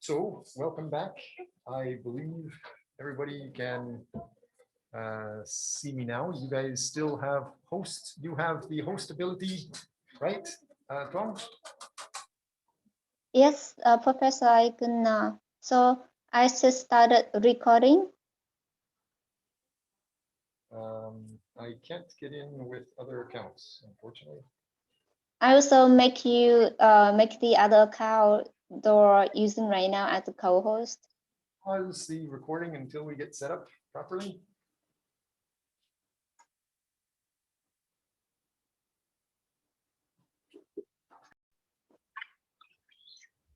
So welcome back. I believe everybody can see me now. You guys still have host. You have the host ability, right, Tom? Yes, Professor, I can. So I just started recording. I can't get in with other accounts, unfortunately. I also make the other account you're using right now as a co-host. Pause the recording until we get set up properly.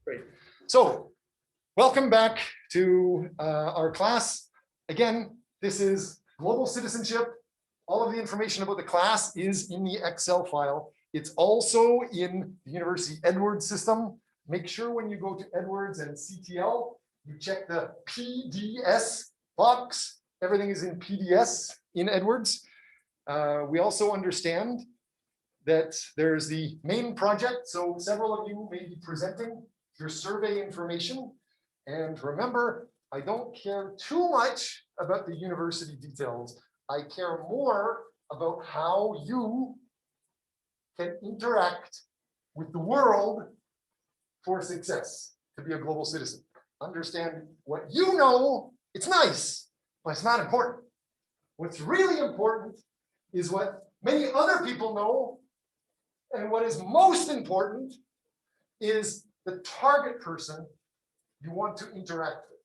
Great. So welcome back to our class. Again, this is global citizenship. All of the information about the class is in the Excel file. It's also in the University Edwards system. Make sure when you go to Edwards and CTL, you check the PDS box. Everything is in PDS in Edwards. We also understand that there's the main project. So several of you may be presenting your survey information. And remember, I don't care too much about the university details. I care more about how you can interact with the world for success to be a global citizen. Understand what you know, it's nice, but it's not important. What's really important is what many other people know, and what is most important is the target person you want to interact with.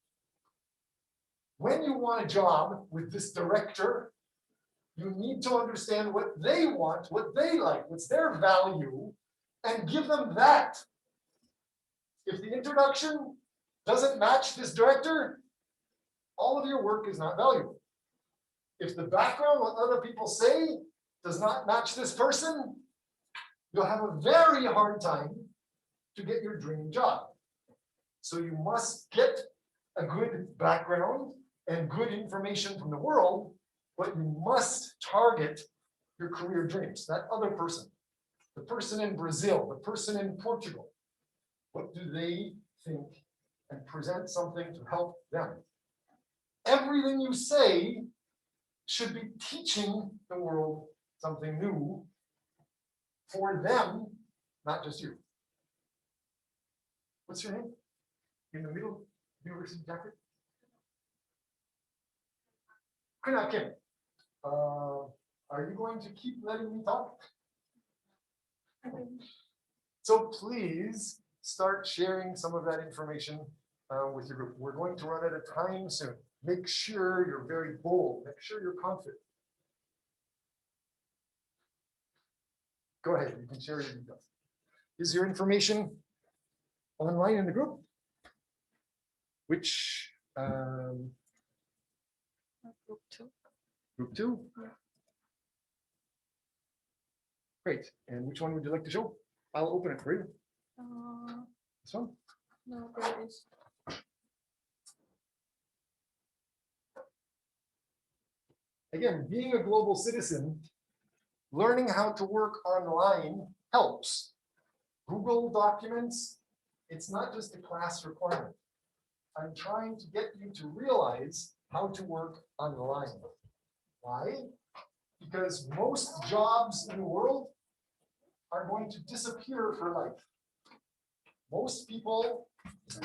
When you want a job with this director, you need to understand what they want, what they like, what's their value, and give them that. If the introduction doesn't match this director, all of your work is not valuable. If the background, what other people say, does not match this person, you'll have a very hard time to get your dream job. So you must get a good background and good information from the world, but you must target your career dreams. That other person, the person in Brazil, the person in Portugal, what do they think, and present something to help them. Everything you say should be teaching the world something new for them, not just you. What's your name? In the middle, university jacket? Kim. Are you going to keep letting me talk? So please start sharing some of that information with your group. We're going to run out of time soon. Make sure you're very bold. Make sure you're confident. Go ahead, you can share your details. Is your information online in the group? Which Group 2. Group 2? Yeah. Great. And which one would you like to show? I'll open it for you. This one? No, there is. Again, being a global citizen, learning how to work online helps. Google Documents, it's not just a class requirement. I'm trying to get you to realize how to work online. Why? Because most jobs in the world are going to disappear for life. Most people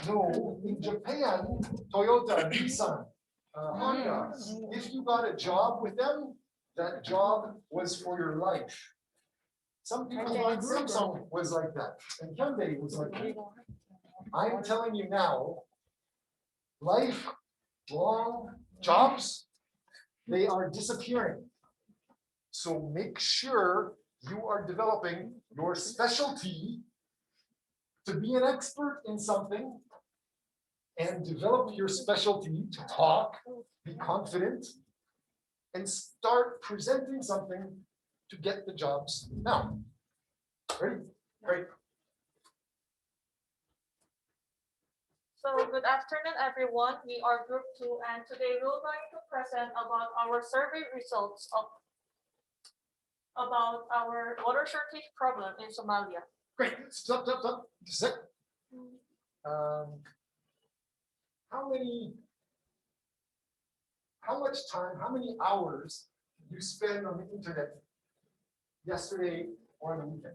know in Japan, Toyota, Nissan, Honda, if you got a job with them, that job was for your life. Some people like Samsung was like that, and Hyundai was like that. I'm telling you now, lifelong jobs, they are disappearing. So make sure you are developing your specialty to be an expert in something, and develop your specialty to talk, be confident, and start presenting something to get the jobs now. Ready? Great. So good afternoon, everyone. We are Group 2, and today we're going to present about our survey results about our water shortage problem in Somalia. Great. Stop. Just a sec. how much time, how many hours did you spend on the internet yesterday or on the weekend?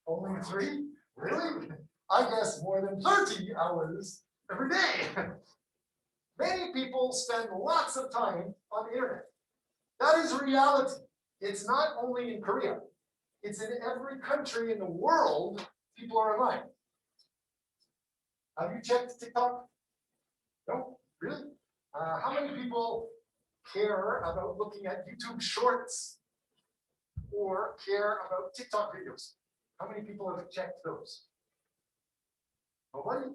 Only 3? Really? I guess more than 30 hours every day. Many people spend lots of time on the internet. That is reality. It's not only in Korea. It's in every country in the world, people are online. Have you checked TikTok? No? Really? How many people care about looking at YouTube Shorts or care about TikTok videos? How many people have checked those? Nobody?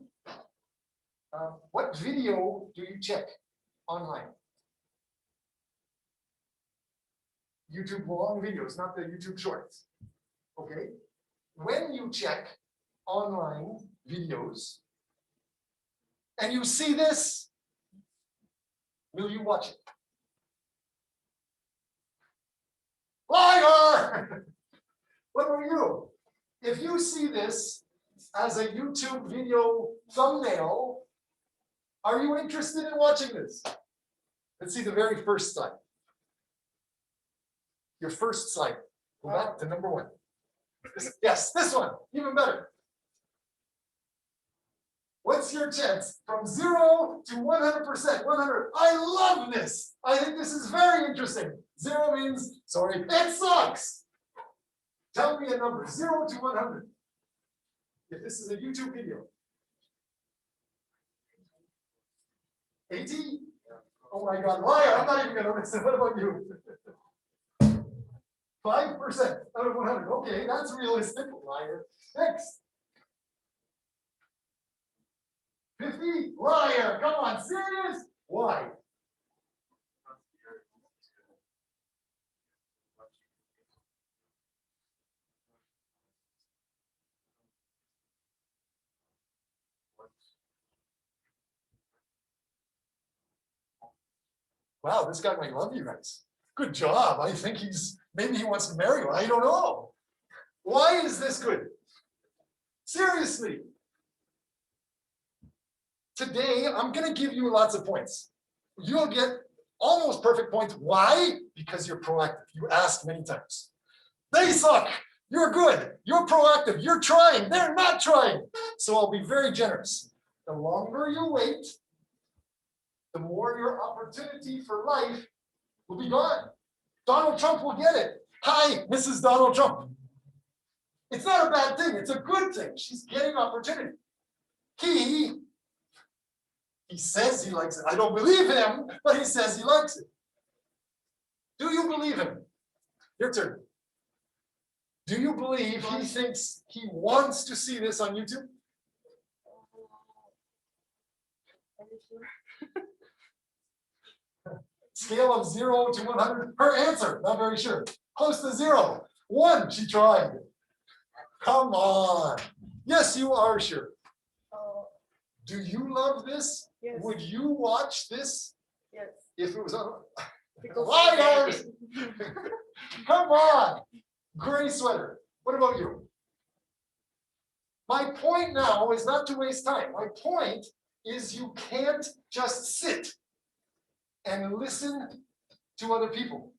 What video do you check online? YouTube long videos, not the YouTube Shorts. Okay? When you check online videos and you see this, will you watch it? Liar! What about you? If you see this as a YouTube video thumbnail, are you interested in watching this? Let's see the very first slide. Your first slide. Go back to number 1. Yes, this one, even better. What's your chance from 0 to 100%? 100. I love this. I think this is very interesting. 0 means, sorry, it sucks. Tell me a number, 0 to 100. If this is a YouTube video. 80? Oh my God, liar, I'm not even gonna listen. What about you? 5% out of 100. Okay, that's realistic, liar. Next. 50? Liar, come on, serious? Why? Wow, this guy might love you guys. Good job. I think maybe he wants to marry you. I don't know. Why is this good? Seriously. Today, I'm going to give you lots of points. You'll get almost perfect points. Why? Because you're proactive. You ask many times. They suck. You're good. You're proactive. You're trying. They're not trying. So I'll be very generous. The longer you wait, the more your opportunity for life will be gone. Donald Trump will get it. Hi, Mrs. Donald Trump. It's not a bad thing. It's a good thing. She's getting opportunity. He says he likes it. I don't believe him, but he says he likes it. Do you believe him? Your turn. Do you believe he thinks he wants to see this on YouTube? Scale of 0 to 100. Her answer, not very sure. Close to 0. 1, she tried. Come on. Yes, you are sure. Do you love this? Yes. Would you watch this Yes. if it was on? Because Liars! Come on. Gray sweater. What about you? My point now is not to waste time. My point is you can't just sit and listen to other people.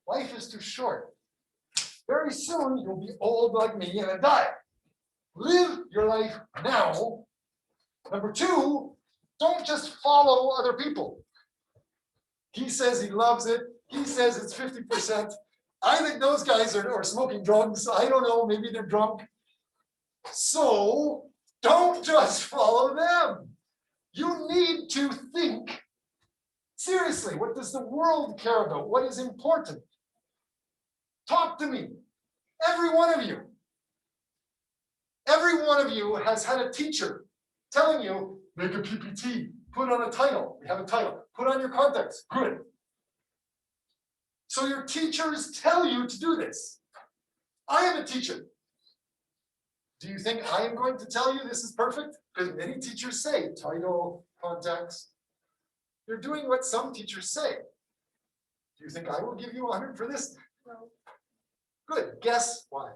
Life is too short. Very soon you'll be old like me and die. Live your life now. Number 2, don't just follow other people. He says he loves it. He says it's 50%. I think those guys are smoking drugs. I don't know, maybe they're drunk. So don't just follow them. You need to think. Seriously, what does the world care about? What is important? Talk to me. Every one of you. Every one of you has had a teacher telling you, make a PPT, put on a title. We have a title. Put on your contacts. Good. So your teachers tell you to do this. I am a teacher. Do you think I am going to tell you this is perfect? Because many teachers say title, contacts. You're doing what some teachers say. Do you think I will give you 100 for this? No. Good. Guess why?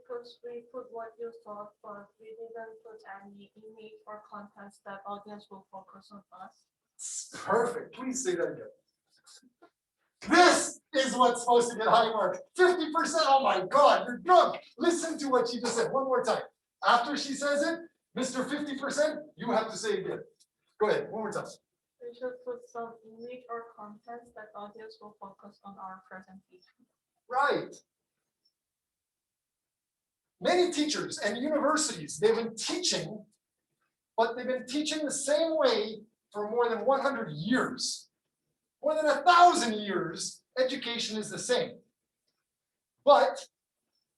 because we put what you thought, but we didn't put any image or contents that audience will focus on us. Perfect. Please say that again. This is what's supposed to get high marks. 50%. Oh my God, you're drunk. Listen to what she just said one more time. After she says it, Mr. 50%, you have to say it again. Go ahead, one more time. We should put some image or contents that audience will focus on our presentation. Right. Many teachers and universities, they've been teaching, but they've been teaching the same way for more than 100 years. More than 1,000 years, education is the same. But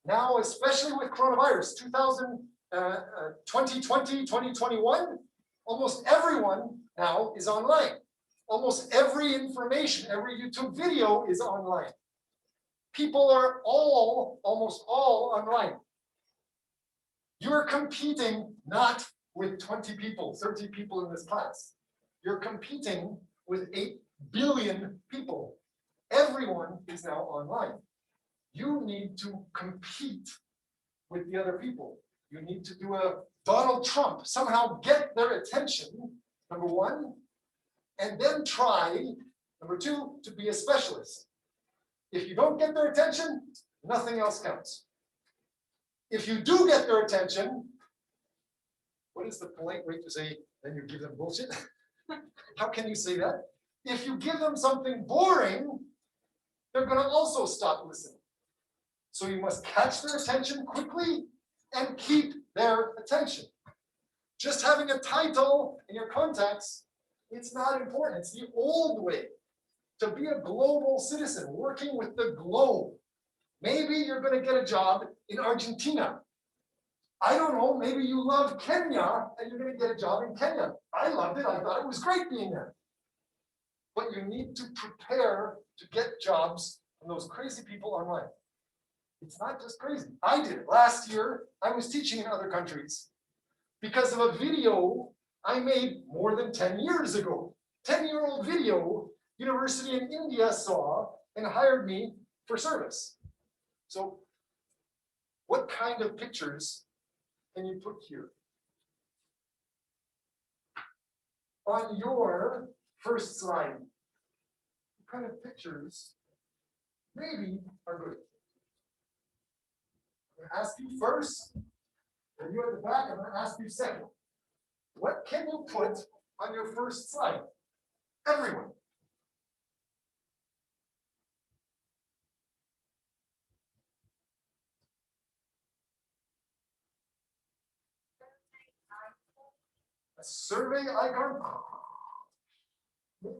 now, especially with coronavirus, 2020, 2021, almost everyone now is online. Almost every information, every YouTube video is online. People are almost all online. You're competing not with 20 people, 30 people in this class. You're competing with 8 billion people. Everyone is now online. You need to compete with the other people. You need to do a Donald Trump, somehow get their attention, number one, and then try, number two, to be a specialist. If you don't get their attention, nothing else counts. If you do get their attention, what is the polite way to say, then you give them bullshit? How can you say that? If you give them something boring, they're going to also stop listening. So you must catch their attention quickly and keep their attention. Just having a title in your contacts, it's not important. It's the old way to be a global citizen, working with the globe. Maybe you're going to get a job in Argentina. I don't know, maybe you love Kenya and you're going to get a job in Kenya. I loved it. I thought it was great being there. But you need to prepare to get jobs from those crazy people online. It's not just crazy. I did it. Last year, I was teaching in other countries because of a video I made more than 10 years ago. 10-year-old video, university in India saw and hired me for service. So what kind of pictures can you put here? On your first slide, what kind of pictures maybe are good? I'm going to ask you first, and you at the back, I'm going to ask you second. What can you put on your first slide? Everyone. A survey icon.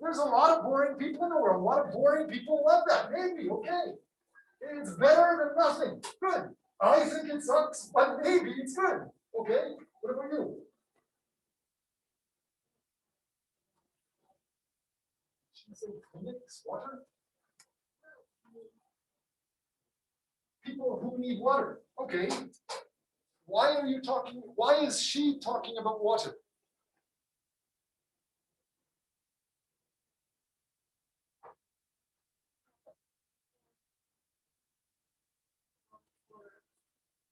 There's a lot of boring people in the world. A lot of boring people love that. Maybe, okay. It's better than nothing. Good. I think it sucks, but maybe it's good. Okay. What about you? Should I say Phoenix water? People who need water. Okay. Why are you talking? Why is she talking about water?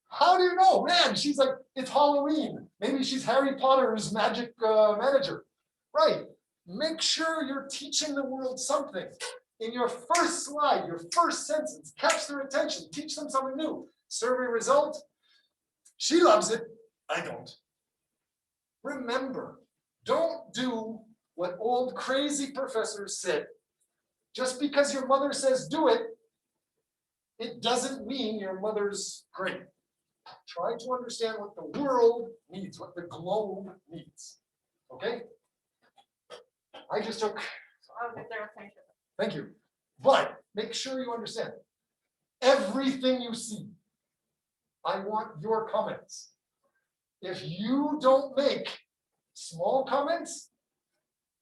How do you know? Man, she's like, it's Halloween. Maybe she's Harry Potter's magic manager. Right. Make sure you're teaching the world something. In your first slide, your first sentence, catch their attention, teach them something new. Survey result, she loves it. I don't. Remember, don't do what old crazy professors said. Just because your mother says do it, it doesn't mean your mother's great. Try to understand what the world needs, what the globe needs. Okay? I just took. So I'll get their attention. Thank you. But make sure you understand everything you see. I want your comments. If you don't make small comments,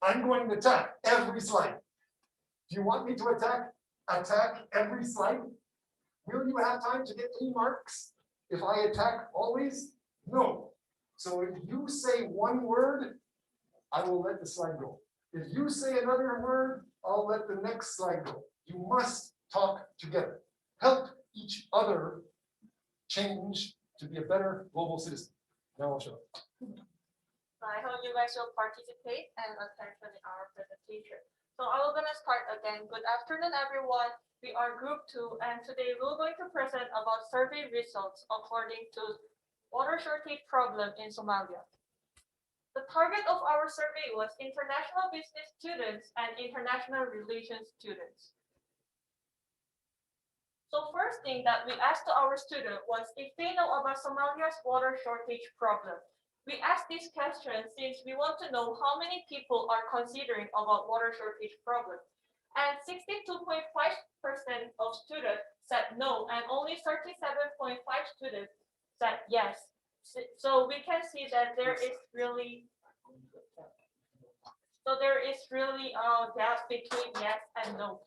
I'm going to attack every slide. Do you want me to attack every slide? Will you have time to get any marks if I attack always? No. So if you say one word, I will let the slide go. If you say another word, I'll let the next slide go. You must talk together. Help each other change to be a better global citizen? Now I'll show. I hope you guys will participate and attention in our presentation. So I'm gonna start again. Good afternoon, everyone. We are group 2, and today we're going to present about survey results according to water shortage problem in Somalia. The target of our survey was international business students and international relations students. So first thing that we asked to our student was if they know about Somalia's water shortage problem. We asked this question since we want to know how many people are considering about water shortage problem. And 62.5% of students said no, and only 37.5 students said yes. So we can see that there is really a gap between yes and no.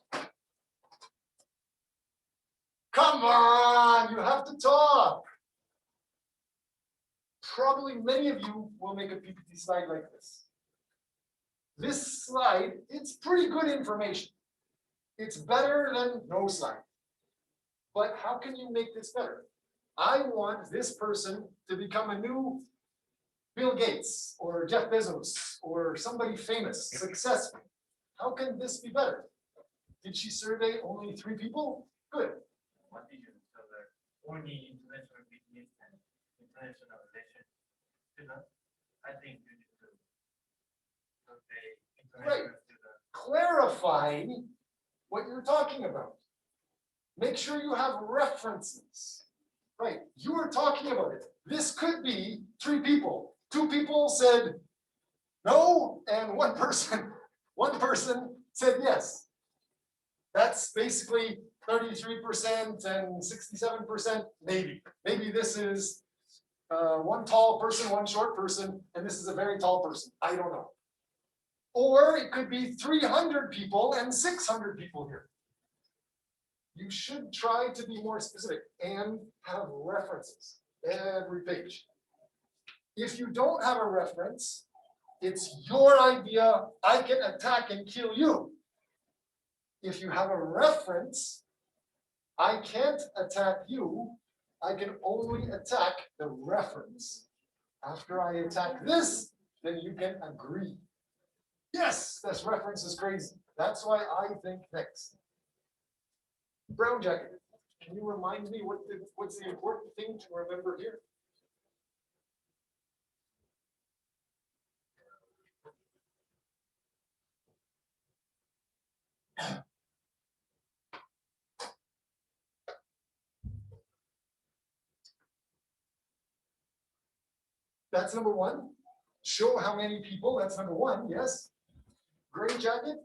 Come on, you have to talk. Probably many of you will make a PPT slide like this. This slide, it's pretty good information. It's better than no slide. But how can you make this better? I want this person to become a new Bill Gates or Jeff Bezos or somebody famous, successful. How can this be better? Did she survey only 3 people? Good. What did you discover? Only international business and international relations. I think you need to survey international students. Clarify what you're talking about. Make sure you have references. Right, you were talking about it. This could be 3 people. 2 people said no, and one person said yes. That's basically 33% and 67%, maybe. Maybe this is one tall person, one short person, and this is a very tall person. I don't know. Or it could be 300 people and 600 people here. You should try to be more specific and have references every page. If you don't have a reference, it's your idea, I can attack and kill you. If you have a reference, I can't attack you, I can only attack the reference. After I attack this, then you can agree. Yes, this reference is crazy. That's why I think next. Brown jacket, can you remind me what's the important thing to remember here? That's number 1. Show how many people, that's number 1, yes. Gray jacket.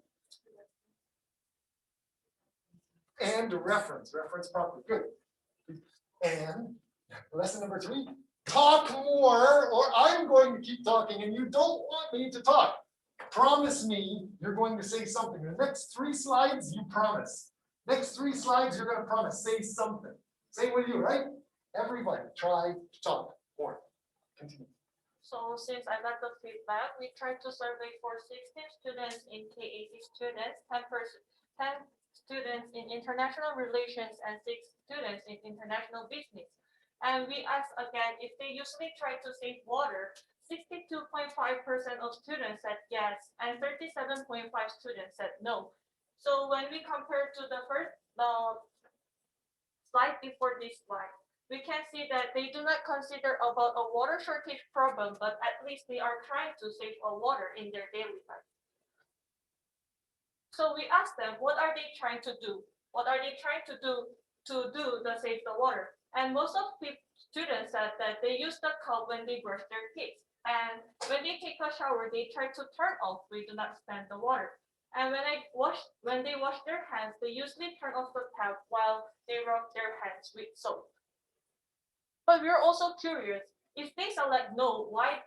And reference properly, good. And lesson number 3, talk more or I'm going to keep talking and you don't want me to talk. Promise me you're going to say something. The next 3 slides, you promise. Next 3 slides, you're going to promise, say something. Same with you, right? Everybody, try to talk more. Continue. So since I got the feedback, we tried to survey for 16 students in K-80 students, 10 students in international relations, and 6 students in international business. And we asked again if they usually try to save water. 62.5% of students said yes, and 37.5 students said no. So when we compare to the first slide before this slide, we can see that they do not consider about a water shortage problem, but at least they are trying to save water in their daily life. So we asked them, what are they trying to do? What are they trying to do to save the water? And most of the students said that they use the cup when they brush their teeth. And when they take a shower, they try to turn off. We do not spend the water. And when they wash their hands, they usually turn off the tap while they rub their hands with soap. But we're also curious, if they select no, why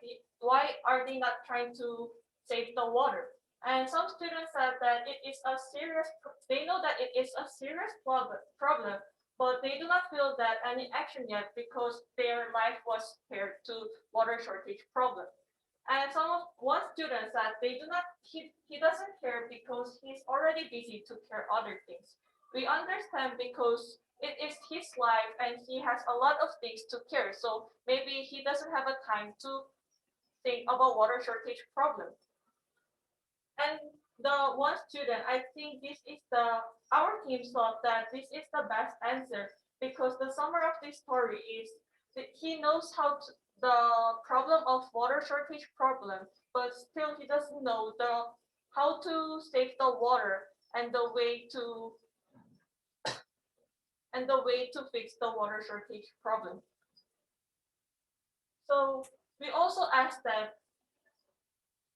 are they not trying to save the water? And some students said that they know that it is a serious problem, but they do not feel that any action yet because their life was spared to water shortage problem. And one student said he doesn't care because he's already busy to care other things. we understand because it is his life and he has a lot of things to care. So maybe he doesn't have a time to think about water shortage problem. And the one student, I think this is our team thought that this is the best answer because the summary of this story is that he knows the problem of water shortage problem, but still he doesn't know how to save the water and the way to fix the water shortage problem. So we also asked them,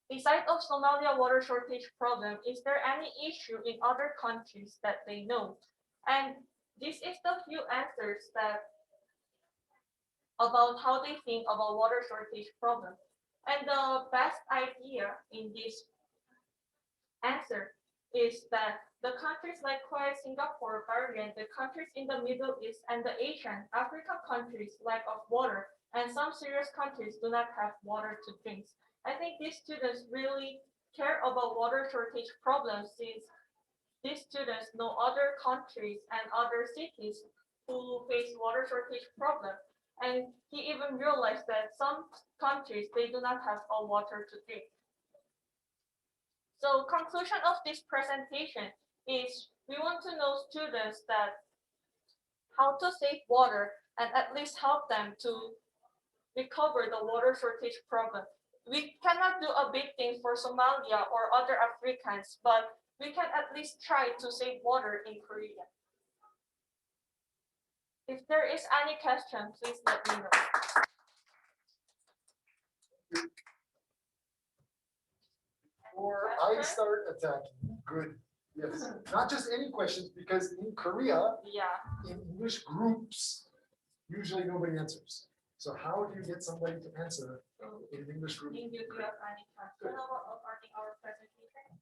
beside of Somalia water shortage problem, is there any issue in other countries that they know? And this is the few answers that about how they think about water shortage problem. And the best idea in this answer is that the countries like Kuwait, Singapore, Bahrain, the countries in the Middle East and the Asian, African countries lack of water, and some serious countries do not have water to drink. I think these students really care about water shortage problems since these students know other countries and other cities who face water shortage problem. And he even realized that some countries, they do not have a water to drink. So conclusion of this presentation is we want to know students that how to save water and at least help them to recover the water shortage problem. We cannot do a big thing for Somalia or other Africans, but we can at least try to save water in Korea. If there is any question, please let me know. Or I start attacking. Good. Yes. Not just any questions, because in Korea, Yeah. in English groups, usually nobody answers. So how do you get somebody to answer in an English group? Do you have any question about our presentation?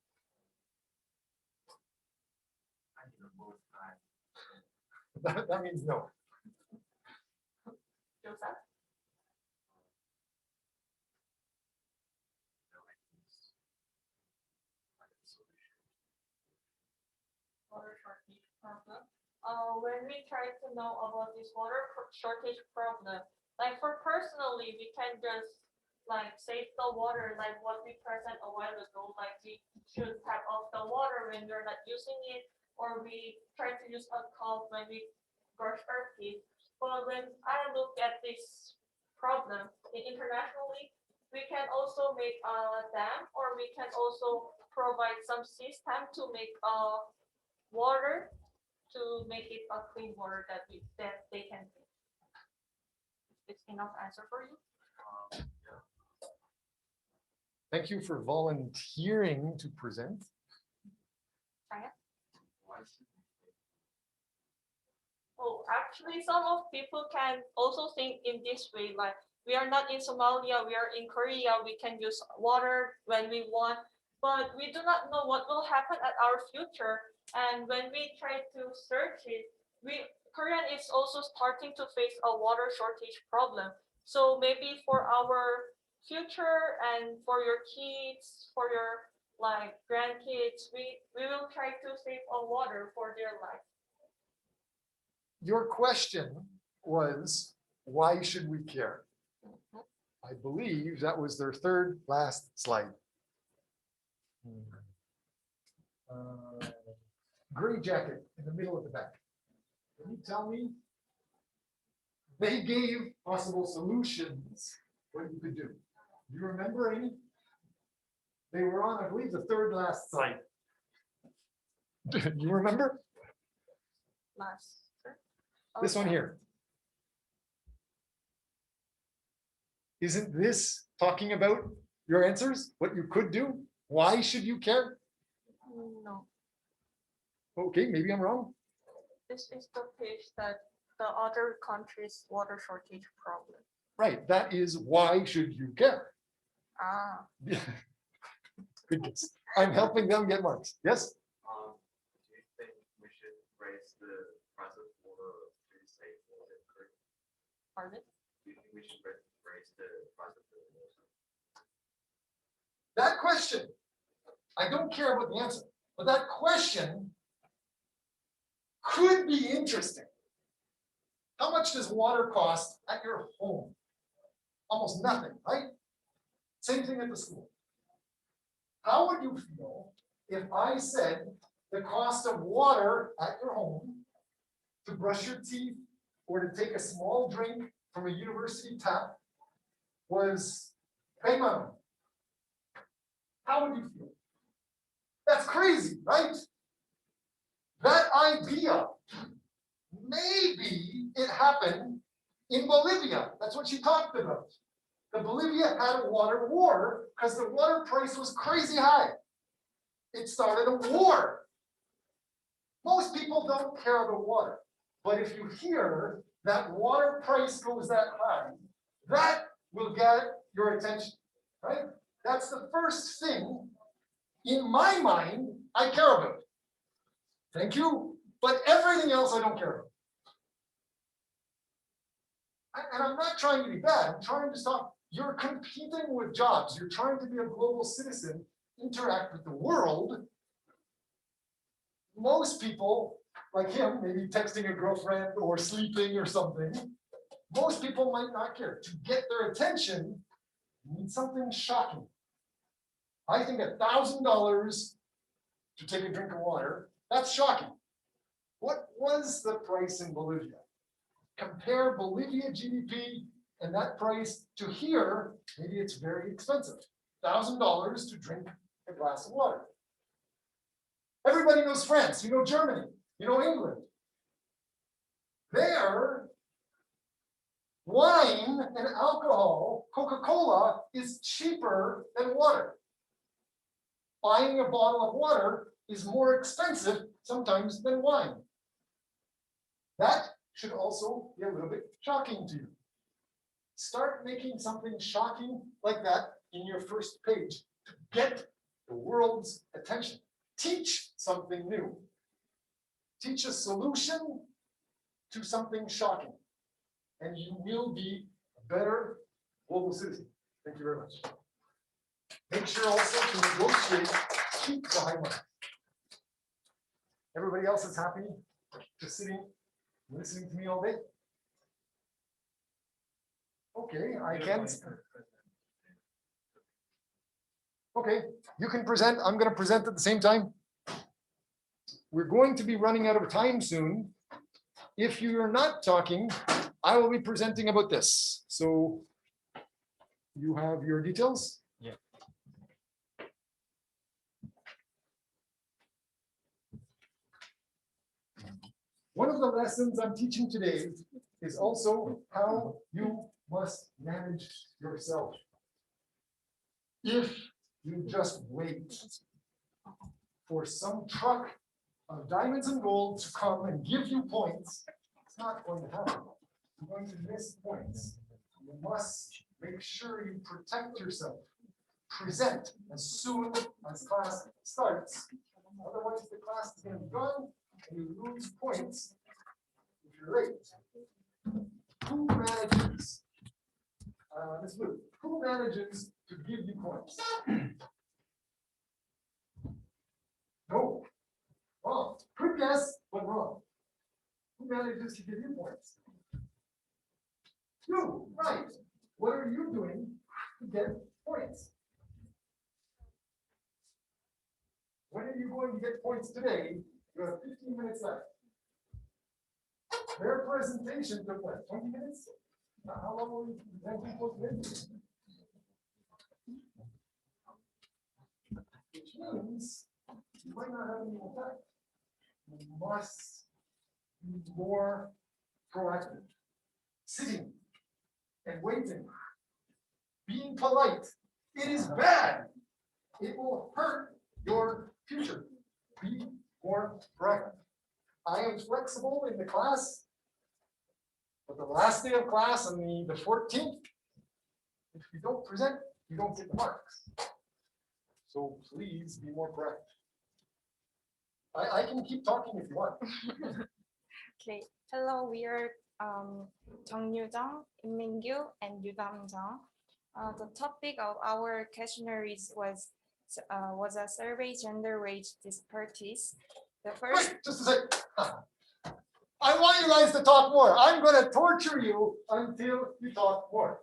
I need a both sides. That means no. Joseph? No, I think it's like a solution. Water shortage problem. When we try to know about this water shortage problem, like for personally, we can just like save the water, like what we present a while ago, like we should tap off the water when we're not using it, or we try to use a cup when we brush our teeth. But when I look at this problem internationally, we can also make a dam, or we can also provide some system to make water to make it a clean water that they can drink. It's enough answer for you. Yeah. Thank you for volunteering to present. Why should we take Oh, actually, some of people can also think in this way, like we are not in Somalia, we are in Korea, we can use water when we want, but we do not know what will happen at our future. And when we try to search it, Korean is also starting to face a water shortage problem. So maybe for our future and for your kids, for your like grandkids, we will try to save a water for their life. Your question was, why should we care? I believe that was their third last slide. Gray jacket in the middle of the back. Can you tell me? They gave possible solutions, what you could do. Do you remember any? They were on, I believe, the third last slide. Do you remember? Last. This one here. Isn't this talking about your answers? What you could do? Why should you care? No, Okay, maybe I'm wrong. this is the page that the other countries' water shortage problem. Right, that is why should you care? Ah, Goodness, I'm helping them get marks. Yes? do you think we should raise the price of water to save water? pardon? Do you think we should raise the price of the water? That question, I don't care about the answer, but that question could be interesting. How much does water cost at your home? Almost nothing, right? Same thing at the school. How would you feel if I said the cost of water at your home to brush your teeth or to take a small drink from a university tap was payment? How would you feel? That's crazy, right? That idea, maybe it happened in Bolivia. That's what she talked about. The Bolivia had a water war because the water price was crazy high. It started a war. Most people don't care about water, but if you hear that water price goes that high, that will get your attention, right? That's the first thing in my mind I care about. Thank you, but everything else I don't care about. And I'm not trying to be bad, I'm trying to stop. You're competing with jobs, you're trying to be a global citizen, interact with the world. Most people, like him, maybe texting a girlfriend or sleeping or something, most people might not care. To get their attention, you need something shocking. I think $1,000 to take a drink of water, that's shocking. What was the price in Bolivia? Compare Bolivia GDP and that price to here, maybe it's very expensive. $1,000 to drink a glass of water. Everybody knows France, you know Germany, you know England. There, wine and alcohol, Coca-Cola, is cheaper than water. Buying a bottle of water is more expensive sometimes than wine. That should also be a little bit shocking to you. Start making something shocking like that in your first page to get the world's attention. Teach something new. Teach a solution to something shocking, and you will be a better global citizen. Thank you very much. Make sure also to negotiate, keep the high marks. Everybody else is happy just sitting, listening to me all day? Okay, I can. Okay, you can present. I'm going to present at the same time. We're going to be running out of time soon. If you're not talking, I will be presenting about this. So you have your details? Yeah. One of the lessons I'm teaching today is also how you must manage yourself. If you just wait for some truck of diamonds and gold to come and give you points, it's not going to happen. You're going to miss points. You must make sure you protect yourself. Present as soon as class starts. Otherwise, the class is going to be gone and you lose points if you're late. Who manages? Ms. Blue, who manages to give you points? No. Wrong. Good guess, but wrong. Who manages to give you points? You, right. What are you doing to get points? When are you going to get points today? You have 15 minutes left. Their presentation took what, 20 minutes? How long will you present? Which means you might not have any effect. You must be more proactive. Sitting and waiting, being polite, it is bad. It will hurt your future. Be more proactive. I am flexible in the class, but the last day of class on the 14th, if you don't present, you don't get the marks. So please be more proactive. I can keep talking if you want. Okay, hello, we are Jung Yu-jung, Im Min-gyu, and Yu Dam-jung. The topic of our questionnaire was a survey gender wage disparities. The first, Wait, just a sec. I want you guys to talk more. I'm going to torture you until you talk more.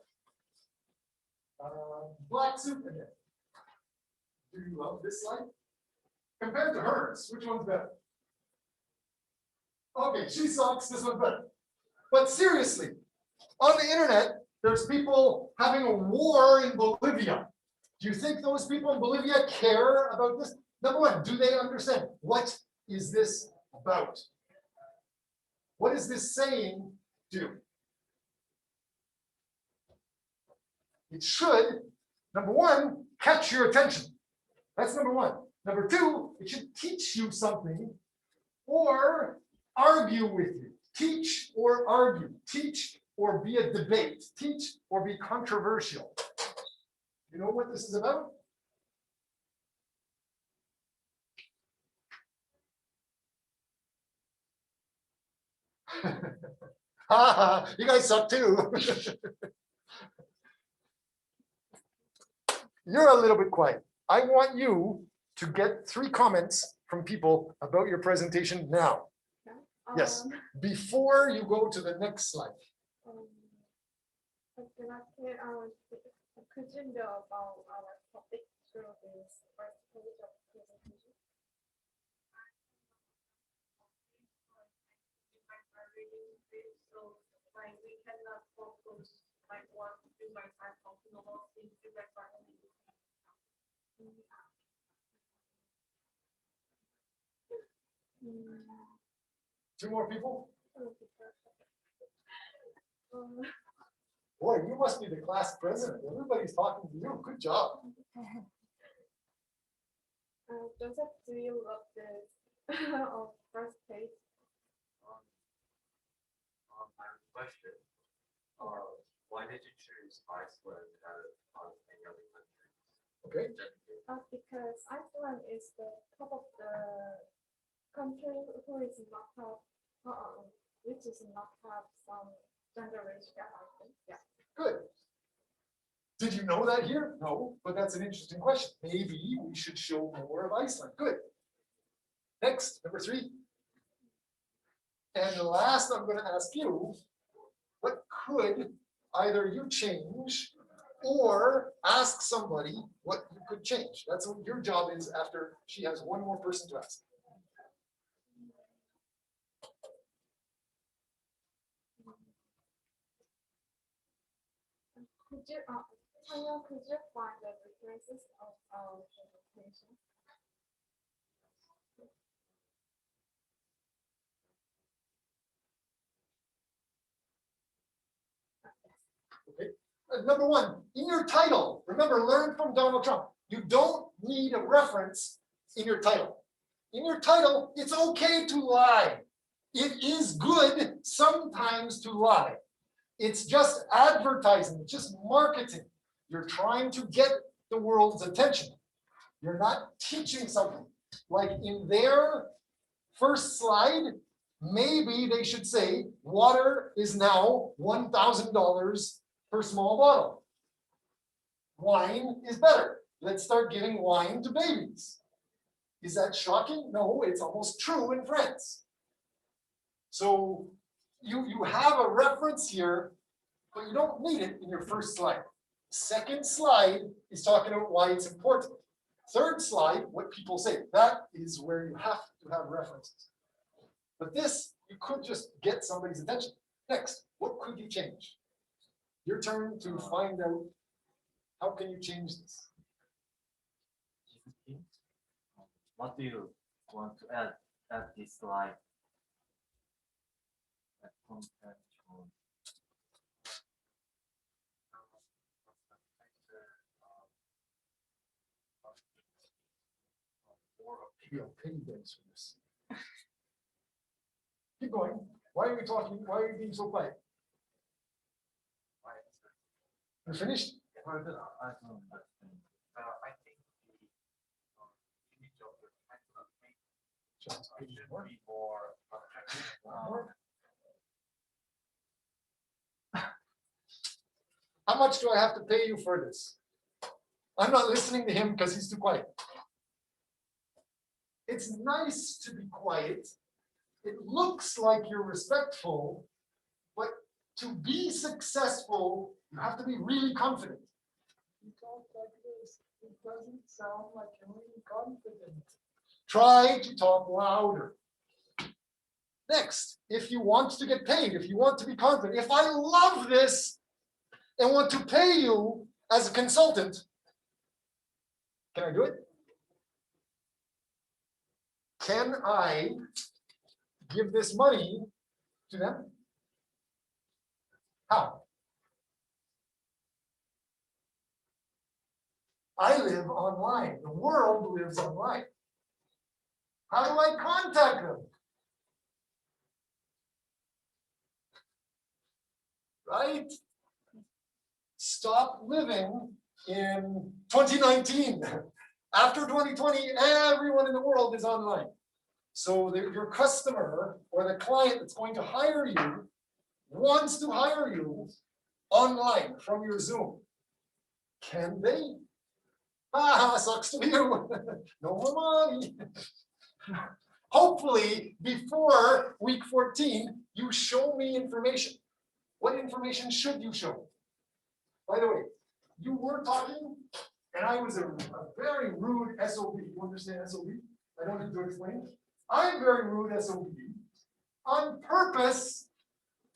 Black soup again. Do you love this slide? Compared to hers, which one's better? Okay, she sucks. This one's better. But seriously, on the internet, there's people having a war in Bolivia. Do you think those people in Bolivia care about this? Number one, do they understand? What is this about? What is this saying do? It should, number one, catch your attention. That's number one. Number two, it should teach you something or argue with you. Teach or argue. Teach or be a debate. Teach or be controversial. You know what this is about? You guys suck too. You're a little bit quiet. I want you to get 3 comments from people about your presentation now. Yes, before you go to the next slide. Could you know about our topic through this first page of presentation? So like we cannot focus like what you guys are talking about if you guys are only Two more people? Boy, you must be the class president. Everybody's talking to you. Good job. Joseph, do you love this on first page? My question, why did you choose Iceland out of any other country? Okay. Because Iceland is the top of the country who is not have, which is not have some gender ratio. Yeah. Good. Did you know that here? No, but that's an interesting question. Maybe we should show more of Iceland. Good. Next, number 3. And the last, I'm going to ask you, what could either you change or ask somebody what you could change? That's what your job is after she has one more person to ask. Could you, Tanya, could you find the references of our presentation? Okay. Number 1, in your title, remember, learn from Donald Trump. You don't need a reference in your title. In your title, it's okay to lie. It is good sometimes to lie. It's just advertising, it's just marketing. You're trying to get the world's attention. You're not teaching something. Like in their first slide, maybe they should say water is now $1,000 per small bottle. Wine is better. Let's start giving wine to babies. Is that shocking? No, it's almost true in France. So you have a reference here, but you don't need it in your first slide. Second slide is talking about why it's important. Third slide, what people say. That is where you have to have references. But this, you could just get somebody's attention. Next, what could you change? Your turn to find out how can you change this. What do you want to add this slide? You'll pay this for this. Keep going. Why are you talking? Why are you being so quiet? You're finished? I don't understand. I think the image of the should be more objective. How much do I have to pay you for this? I'm not listening to him because he's too quiet. It's nice to be quiet, it looks like you're respectful, but to be successful, you have to be really confident. You talk like this, it doesn't sound like you're really confident. Try to talk louder. Next, if you want to get paid, if you want to be confident, if I love this and want to pay you as a consultant, can I do it? Can I give this money to them? How? I live online. The world lives online. How do I contact them? Right? Stop living in 2019. After 2020, everyone in the world is online. So your customer or the client that's going to hire you wants to hire you online from your Zoom. Can they? Ah, sucks to be you. No more money. Hopefully, before week 14, you show me information. What information should you show? By the way, you were talking, and I was a very rude SOB. You understand SOB? I don't need to explain. I'm very rude SOB on purpose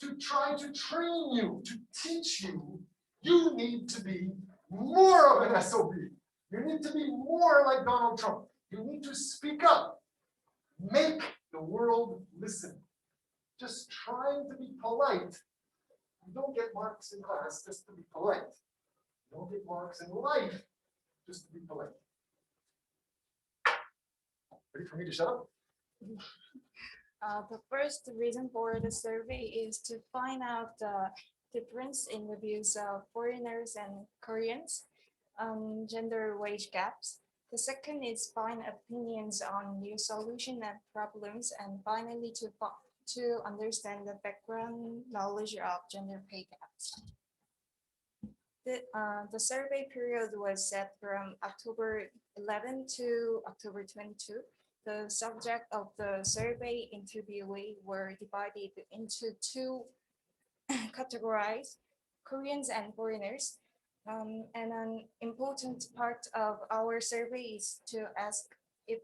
to try to train you, to teach you. You need to be more of an SOB. You need to be more like Donald Trump. You need to speak up. Make the world listen. Just trying to be polite. You don't get marks in class just to be polite. You don't get marks in life just to be polite. Ready for me to shut up? The first reason for the survey is to find out the difference in the views of foreigners and Koreans on gender wage gaps. The second is find opinions on new solutions and problems, and finally to understand the background knowledge of gender pay gaps. The survey period was set from October 11 to October 22. The subject of the survey interviewee were divided into two categories, Koreans and foreigners. And an important part of our survey is to ask if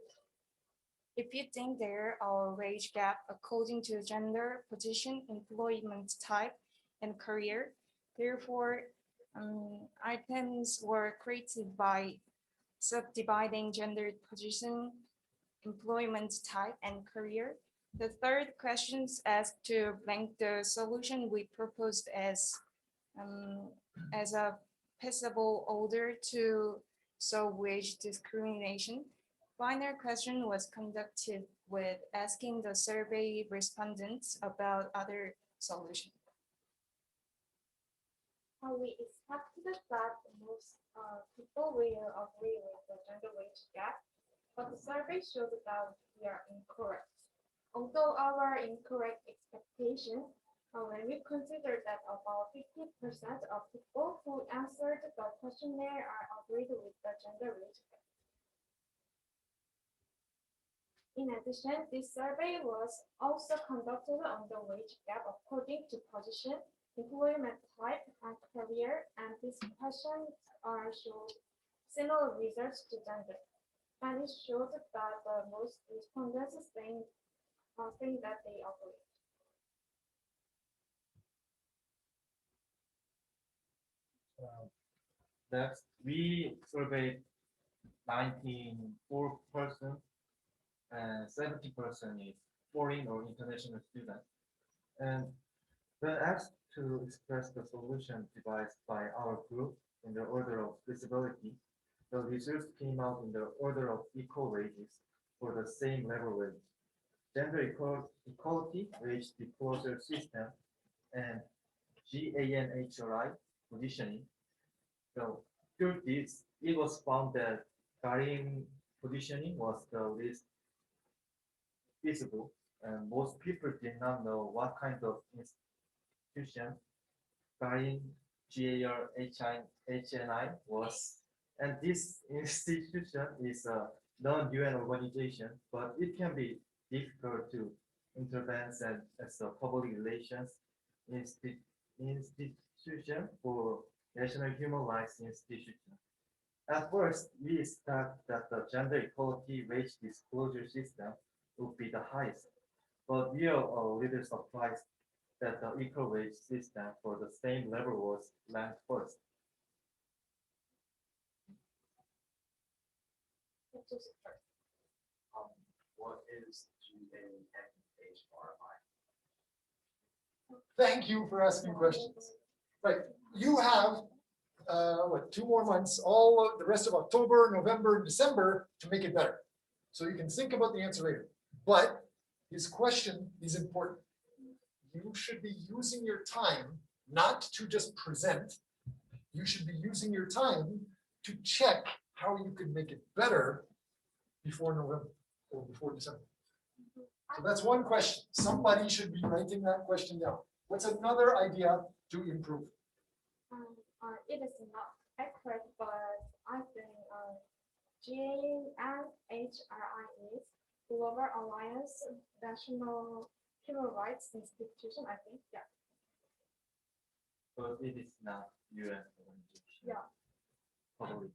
you think there are wage gap according to gender, position, employment type, and career. Therefore, items were created by subdividing gender, position, employment type, and career. The third question asked to rank the solution we proposed as a feasible order to solve wage discrimination. Final question was conducted with asking the survey respondents about other solutions. We expected that most people will agree with the gender wage gap, but the survey showed that we are incorrect. Although our incorrect expectation, when we consider that about 50% of people who answered the questionnaire are agreed with the gender wage gap. In addition, this survey was also conducted on the wage gap according to position, employment type, and career, and these questions showed similar results to gender. And it showed that most respondents think that they agree. Next, we surveyed 94%, and 70% is foreign or international students. And when asked to express the solution devised by our group in the order of feasibility, the results came out in the order of equal wages for the same level wage. Gender equality, wage disclosure system, and GANHRI positioning. So through this, it was found that varying positioning was the least feasible, and most people did not know what kind of institution varying GARHNI was. And this institution is a non-UN organization, but it can be difficult to intervenes as a public relations institution for national human rights institution. At first, we thought that the gender equality wage disclosure system would be the highest, but we are a little surprised that the equal wage system for the same level was ranked first. What is GANHRI? Thank you for asking questions. Right, you have, what, 2 more months, all of the rest of October, November, and December to make it better. So you can think about the answer later. But his question is important. You should be using your time not to just present. You should be using your time to check how you can make it better before November or before December. So that's one question. Somebody should be writing that question down. What's another idea to improve? It is not accurate, but I think GNHRI is Global Alliance National Human Rights Institution, I think, yeah. But it is not UN organization. Yeah. Public.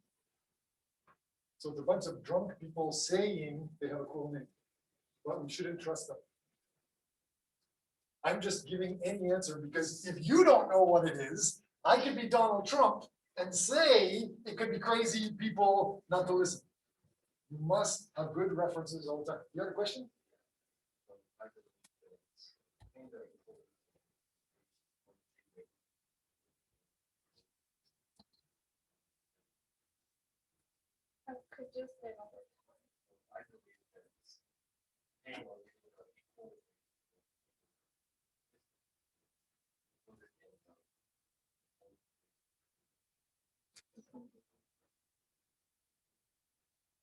So it's a bunch of drunk people saying they have a cool name, but we shouldn't trust them. I'm just giving any answer because if you don't know what it is, I could be Donald Trump and say it could be crazy people not to listen. You must have good references all the time. You have a question? Could you say that? I believe that it's annual equal.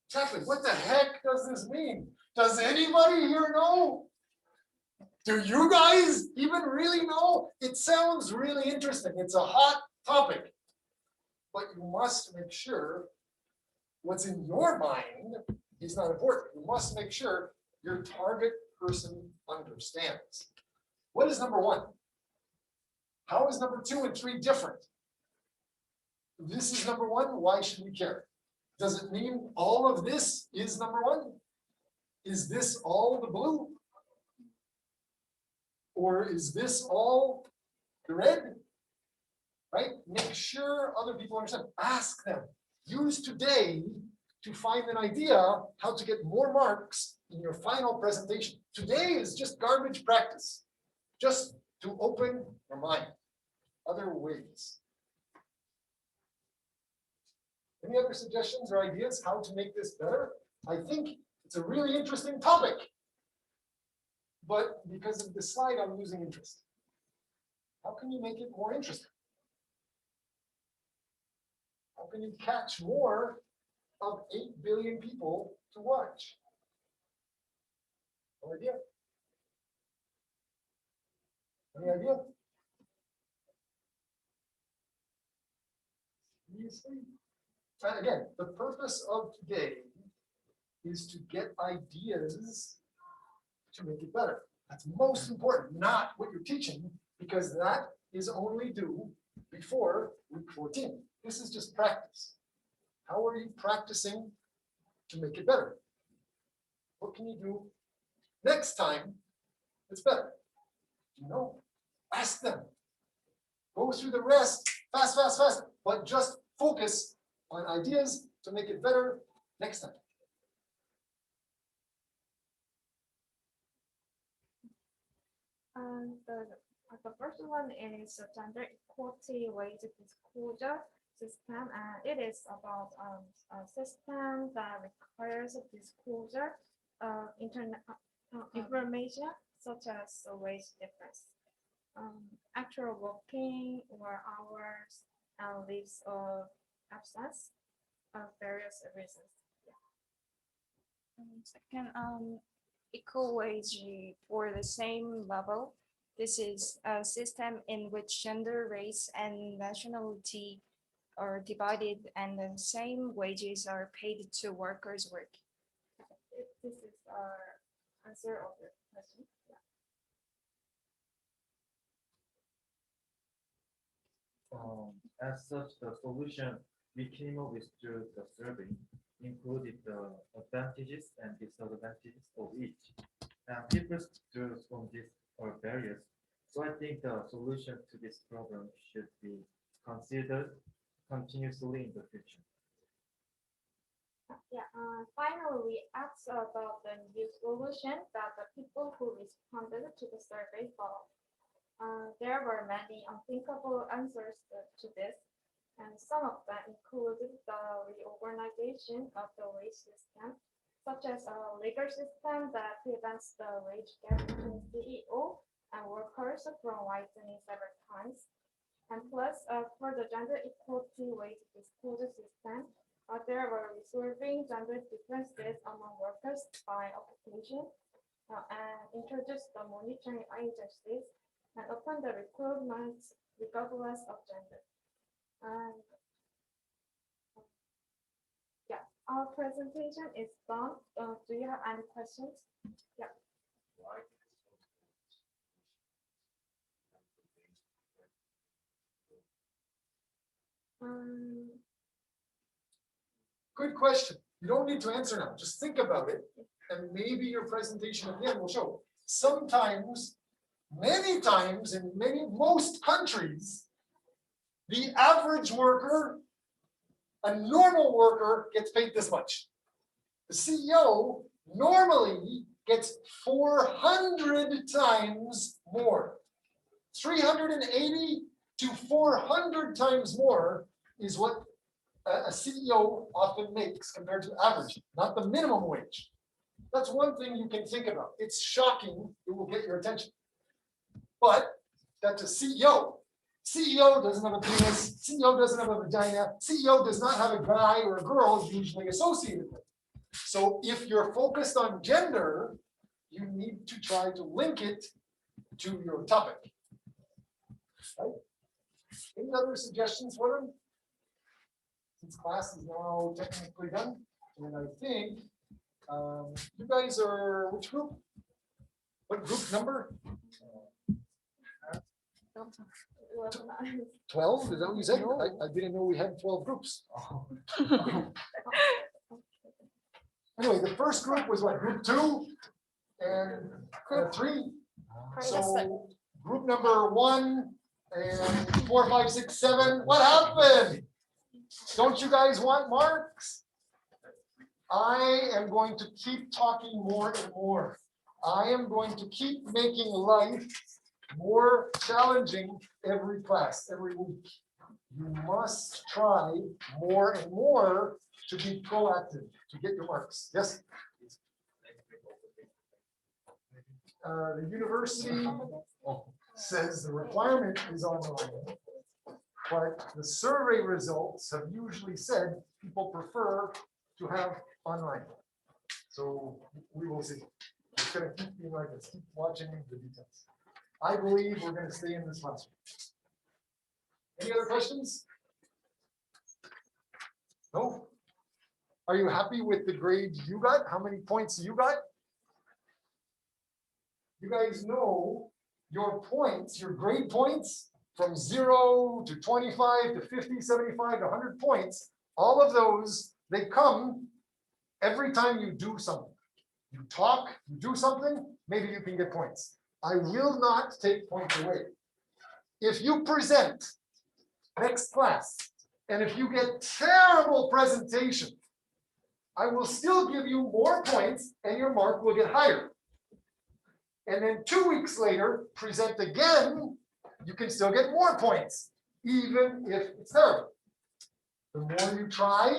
Exactly. What the heck does this mean? Does anybody here know? Do you guys even really know? It sounds really interesting. It's a hot topic. But you must make sure what's in your mind is not important. You must make sure your target person understands. What is number 1? How is number 2 and 3 different? This is number 1. Why should we care? Does it mean all of this is number 1? Is this all the blue? Or is this all the red? Right? Make sure other people understand. Ask them. Use today to find an idea how to get more marks in your final presentation. Today is just garbage practice, just to open your mind. Other ways. Any other suggestions or ideas how to make this better? I think it's a really interesting topic, but because of this slide, I'm losing interest. How can you make it more interesting? How can you catch more of 8 billion people to watch? No idea. Any idea? Seriously? And again, the purpose of today is to get ideas to make it better. That's most important, not what you're teaching, because that is only due before week 14. This is just practice. How are you practicing to make it better? What can you do next time it's better? You know, ask them. Go through the rest fast, fast, fast, but just focus on ideas to make it better next time. The first one is a gender equality wage disclosure system, and it is about a system that requires a disclosure of internet information such as the wage difference, actual working or hours, and leaves of absence of various reasons. Second, equal wage for the same level. This is a system in which gender, race, and nationality are divided and the same wages are paid to workers' work. This is answer all the questions. Yeah. As such, the solution we came up with through the survey included the advantages and disadvantages of each. And people drew from these barriers. So I think the solution to this problem should be considered continuously in the future. Yeah, finally, we asked about the new solution that the people who responded to the survey followed. There were many unthinkable answers to this, and some of them included the reorganization of the wage system, such as a legal system that prevents the wage gap between CEO and workers from widening several times. And plus, for the gender equality wage disclosure system, there were resolving gender differences among workers by occupation and introduced the monitoring agencies and open the requirements regardless of gender. And yeah, our presentation is done. Do you have any questions? Yeah. Why Good question. You don't need to answer now. Just think about it. And maybe your presentation at the end will show. Sometimes, many times in most countries, the average worker, a normal worker, gets paid this much. The CEO normally gets 400 times more. 380 to 400 times more is what a CEO often makes compared to average, not the minimum wage. That's one thing you can think about. It's shocking. It will get your attention. But that's a CEO. CEO doesn't have a penis. CEO doesn't have a vagina. CEO does not have a guy or a girl usually associated with. So if you're focused on gender, you need to try to link it to your topic. Right? Any other suggestions for them? Since class is now technically done, and I think you guys are which group? What group number? 12? Is that what you said? I didn't know we had 12 groups. Anyway, the first group was what? Group 2 and 3. So group number 1 and 4, 5, 6, 7. What happened? Don't you guys want marks? I am going to keep talking more and more. I am going to keep making life more challenging every class, every week. You must try more and more to be proactive, to get your marks. Yes? The university says the requirement is online, but the survey results have usually said people prefer to have online. So we will see. It's going to keep being like this, keep watching the details. I believe we're going to stay in this classroom. Any other questions? No? Are you happy with the grade you got? How many points you got? You guys know your points, your grade points from 0 to 25 to 50, 75 to 100 points. All of those, they come every time you do something. You talk, you do something, maybe you can get points. I will not take points away. If you present next class, and if you get terrible presentation, I will still give you more points and your mark will get higher. And then 2 weeks later, present again, you can still get more points, even if it's terrible. The more you try,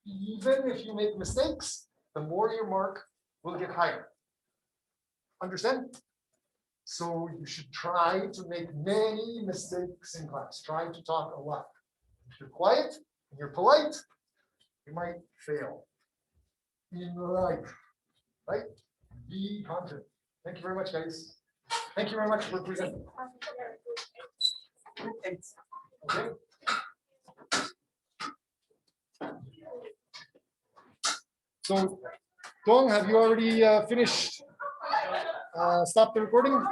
even if you make mistakes, the more your mark will get higher. Understand? So you should try to make many mistakes in class. Try to talk a lot. If you're quiet and you're polite, you might fail in life, right? Be confident. Thank you very much, guys. Thank you very much for presenting. Okay. So, Dong, have you already finished Stop the recording.